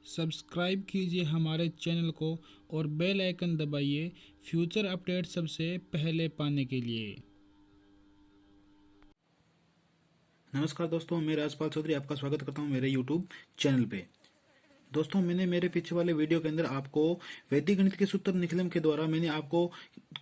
Subscribe कीजिए हमारे channel को और बेल आइकन दबाइए फ्यूचर अपडेट सबसे पहले पाने के लिए। नमस्कार दोस्तों, मैं राजपाल चौधरी आपका स्वागत करता हूं मेरे YouTube चैनल पे। दोस्तों, मैंने मेरे पीछे वाले वीडियो के अंदर आपको वैदिक गणित के सूत्र निखिलम के द्वारा मैंने आपको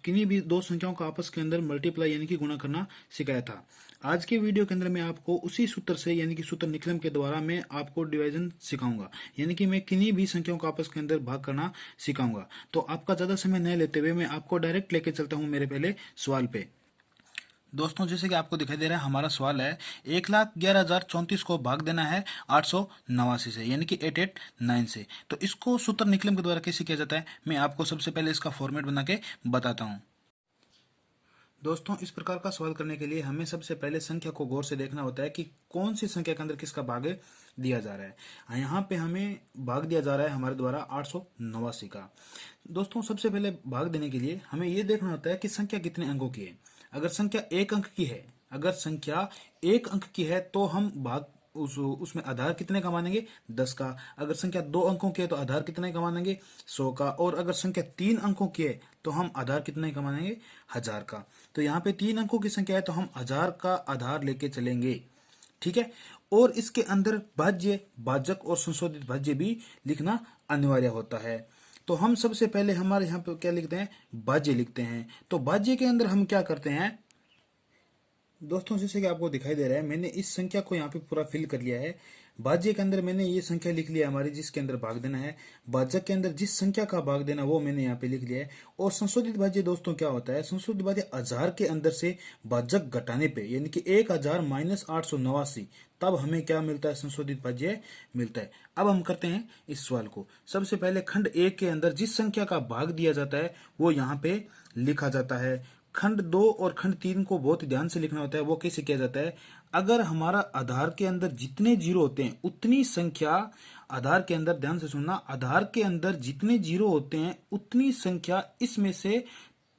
किन्हीं भी दो संख्याओं का आपस के अंदर मल्टीप्लाई यानी कि गुणा करना सिखाया था। आज के वीडियो के अंदर मैं आपको उसी सूत्र से यानी कि सूत्र निखिलम के द्वारा मैं आपको डिवीजन सिखाऊंगा, यानी कि मैं किन्हीं भी संख्याओं का आपस के अंदर भाग करना सिखाऊंगा। तो आपका ज्यादा समय न लेते हुए मैं आपको डायरेक्ट लेके चलता हूँ मेरे पहले सवाल पे। दोस्तों, जैसे कि आपको दिखाई दे रहा है, हमारा सवाल है 1,11,034 को भाग देना है 889 से, यानी कि 889 से। तो इसको सूत्र निकलम के द्वारा कैसे किया जाता है, मैं आपको सबसे पहले इसका फॉर्मेट बना के बताता हूँ। दोस्तों, इस प्रकार का सवाल करने के लिए हमें सबसे पहले संख्या को गौर से देखना होता है कि कौन सी संख्या के अंदर किसका भाग दिया जा रहा है। यहाँ पे हमें भाग दिया जा रहा है हमारे द्वारा 889 का। दोस्तों, सबसे पहले भाग देने के लिए हमें यह देखना होता है कि संख्या कितने अंकों की है। अगर संख्या एक अंक की है तो हम भाग उसमें आधार कितने का मानेंगे, 10 का। अगर संख्या 2 अंकों की है तो आधार कितने का मानेंगे, 100 का। और अगर संख्या 3 अंकों की है तो हम आधार कितने का मानेंगे, 1000 का। तो यहाँ पे 3 अंकों की संख्या है तो हम 1000 का आधार लेके चलेंगे, ठीक है। और इसके अंदर भाज्य, भाजक और संशोधित भाज्य भी लिखना अनिवार्य होता है। तो हम सबसे पहले हमारे यहाँ पे क्या लिखते हैं, भाज्य लिखते हैं। तो भाज्य के अंदर हम क्या करते हैं दोस्तों, जैसे कि आपको दिखाई दे रहा है, मैंने इस संख्या को यहाँ पे पूरा फिल कर लिया है। भाज्य के अंदर मैंने ये संख्या लिख लिया हमारी जिसके अंदर भाग देना है। भाजक के अंदर जिस संख्या का भाग देना वो मैंने यहाँ पे लिख लिया है। और संशोधित भाज्य दोस्तों क्या होता है, संशोधित भाज्य 1000 के अंदर से भाजक घटाने पे यानी कि 1000 माइनस 889, तब हमें क्या मिलता है, संशोधित भाज्य मिलता है। अब हम करते हैं इस सवाल को। सबसे पहले खंड 1 के अंदर जिस संख्या का भाग दिया जाता है वो यहाँ पे लिखा जाता है। खंड 2 और खंड 3 को बहुत ध्यान से लिखना होता है। वो कैसे किया जाता है, अगर हमारा आधार के अंदर जितने जीरो होते हैं उतनी संख्या, आधार के अंदर ध्यान से सुनना, आधार के अंदर जितने जीरो होते हैं उतनी संख्या इसमें से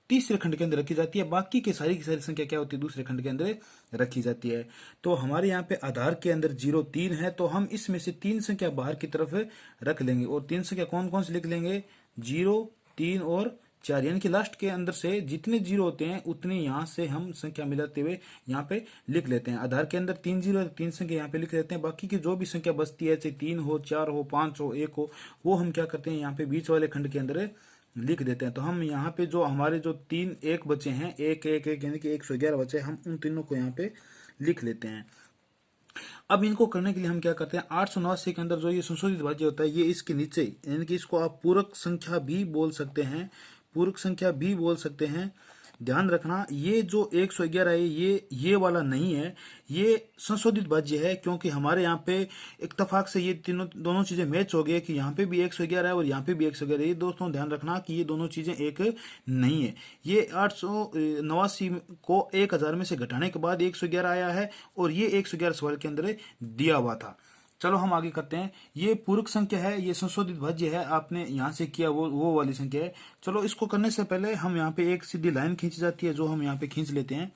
तीसरे खंड के अंदर रखी जाती है। बाकी की सारी संख्या क्या होती है, दूसरे खंड के अंदर रखी जाती है। तो हमारे यहाँ पे आधार के अंदर 03 है तो हम इसमें से 3 संख्या बाहर की तरफ रख लेंगे। और 3 संख्या कौन कौन से लिख लेंगे, 0, 3 और 4, यानी कि लास्ट के अंदर से जितने जीरो होते हैं उतने यहाँ से हम संख्या मिलाते हुए यहाँ पे लिख लेते हैं। आधार के अंदर 3 जीरो है, 3 संख्या यहाँ पे लिख लेते हैं। बाकी की जो भी संख्या बचती है, चाहे 3 हो, 4 हो, 5 हो, 1 हो, वो हम क्या करते हैं यहाँ पे बीच वाले खंड के अंदर लिख देते हैं। तो हम यहाँ पे जो हमारे जो 3 1 बचे हैं, 1 1 1 यानी कि 111 बचे, हम उन तीनों को यहाँ पे लिख लेते हैं। अब इनको करने के लिए हम क्या करते हैं, 889 के अंदर जो ये संशोधित भाज्य होता है ये इसके नीचे, यानी कि इसको आप पूरक संख्या भी बोल सकते हैं, पूरक संख्या भी बोल सकते हैं। ध्यान रखना, ये जो 111 है ये वाला नहीं है, ये संशोधित भाज्य है। क्योंकि हमारे यहाँ पे इत्तेफाक से ये तीनों दोनों चीजें मैच हो गई कि यहाँ पे भी 111 है और यहाँ पे भी 111 है। ये दोस्तों ध्यान रखना कि ये दोनों चीजें एक नहीं है। ये 889 को 1000 में से घटाने के बाद 111 आया है और ये 111 सवाल के अंदर दिया हुआ था। चलो हम आगे करते हैं। ये पूरक संख्या है, ये संशोधित भाज्य है, आपने यहाँ से किया वो वाली संख्या है। चलो इसको करने से पहले हम यहाँ पे एक सीधी लाइन खींची जाती है जो हम यहाँ पे खींच लेते हैं।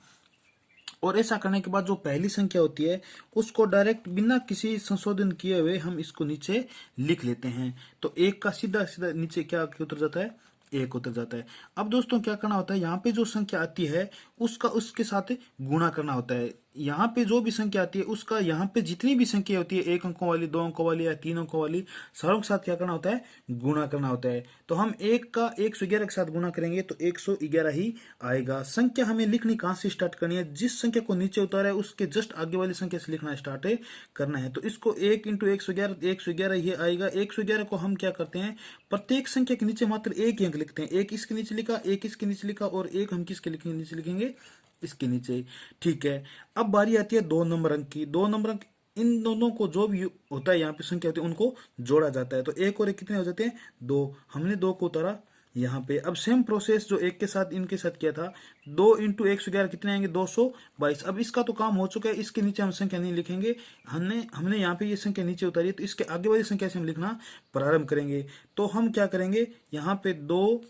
और ऐसा करने के बाद जो पहली संख्या होती है उसको डायरेक्ट बिना किसी संशोधन किए हुए हम इसको नीचे लिख लेते हैं। तो एक का सीधा सीधा नीचे क्या उतर जाता है, एक उतर जाता है। अब दोस्तों क्या करना होता है, यहाँ पे जो संख्या आती है उसका उसके साथ गुणा करना होता है। यहाँ पे जो भी संख्या आती है उसका यहाँ पे जितनी भी संख्या होती है, 1 अंकों वाली, 2 अंकों वाली या 3 अंकों वाली, सारों के साथ क्या करना होता है, गुणा करना होता है। तो हम 1 का 111 के साथ गुणा करेंगे तो 111 ही आएगा। संख्या हमें लिखनी कहाँ से स्टार्ट करनी है, जिस संख्या को नीचे उतारा है उसके जस्ट आगे वाली संख्या से लिखना स्टार्ट करना है। तो इसको 1 इंटू 111, 111 ये आएगा। 111 को हम क्या करते हैं, प्रत्येक संख्या के नीचे मात्र एक ही अंक लिखते हैं। एक इसके नीचे लिखा, एक इसके नीचे लिखा और एक हम किसके नीचे लिखेंगे, इसके नीचे, ठीक है। अब बारी आती है 2 नंबर अंक की। 2 नंबर अंक, इन दोनों को जो भी होता है यहाँ पे संख्या होती है उनको जोड़ा जाता है। तो एक और एक कितने हो जाते हैं, 2। हमने 2 को उतारा यहाँ पे। अब सेम प्रोसेस जो एक के साथ इनके साथ किया था, 2 इंटू 111 कितने आएंगे, 222। अब इसका तो काम हो चुका है, इसके नीचे हम संख्या नहीं लिखेंगे। हमने यहाँ पे ये संख्या नीचे उतारी है तो इसके आगे वाली संख्या से हम लिखना प्रारंभ करेंगे। तो हम क्या करेंगे, यहाँ पे 2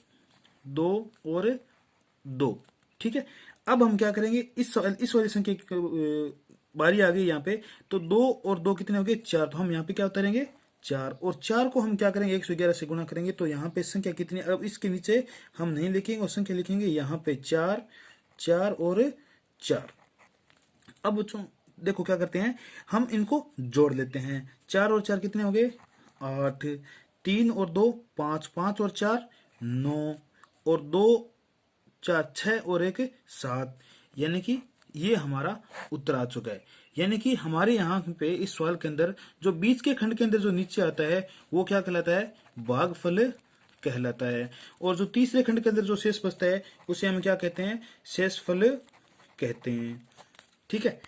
2 और 2, ठीक है। अब हम क्या करेंगे, इस वाली संख्या की बारी आ गई यहाँ पे। तो 2 और 2 कितने हो गए, 4। तो हम यहाँ पे क्या उतारेंगे, 4 और 4 को हम क्या करेंगे 111 से गुणा करेंगे तो यहाँ पे संख्या कितनी, अब इसके नीचे हम नहीं लिखेंगे और संख्या लिखेंगे यहाँ पे 4 4 और 4। अब बच्चों देखो क्या करते हैं, हम इनको जोड़ लेते हैं। 4 और 4 कितने हो गए 8, 3 और 2 5, 5 और 4 9 और 2 4 6 और 1 7, यानी कि ये हमारा उत्तर आ चुका है। यानी कि हमारे यहाँ पे इस सवाल के अंदर जो बीच के खंड के अंदर जो नीचे आता है वो क्या कहलाता है, भागफल कहलाता है। और जो तीसरे खंड के अंदर जो शेष बचता है उसे हम क्या कहते हैं, शेषफल कहते हैं। ठीक है,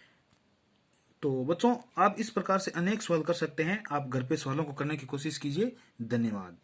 तो बच्चों आप इस प्रकार से अनेक सवाल कर सकते हैं। आप घर पे सवालों को करने की कोशिश कीजिए। धन्यवाद।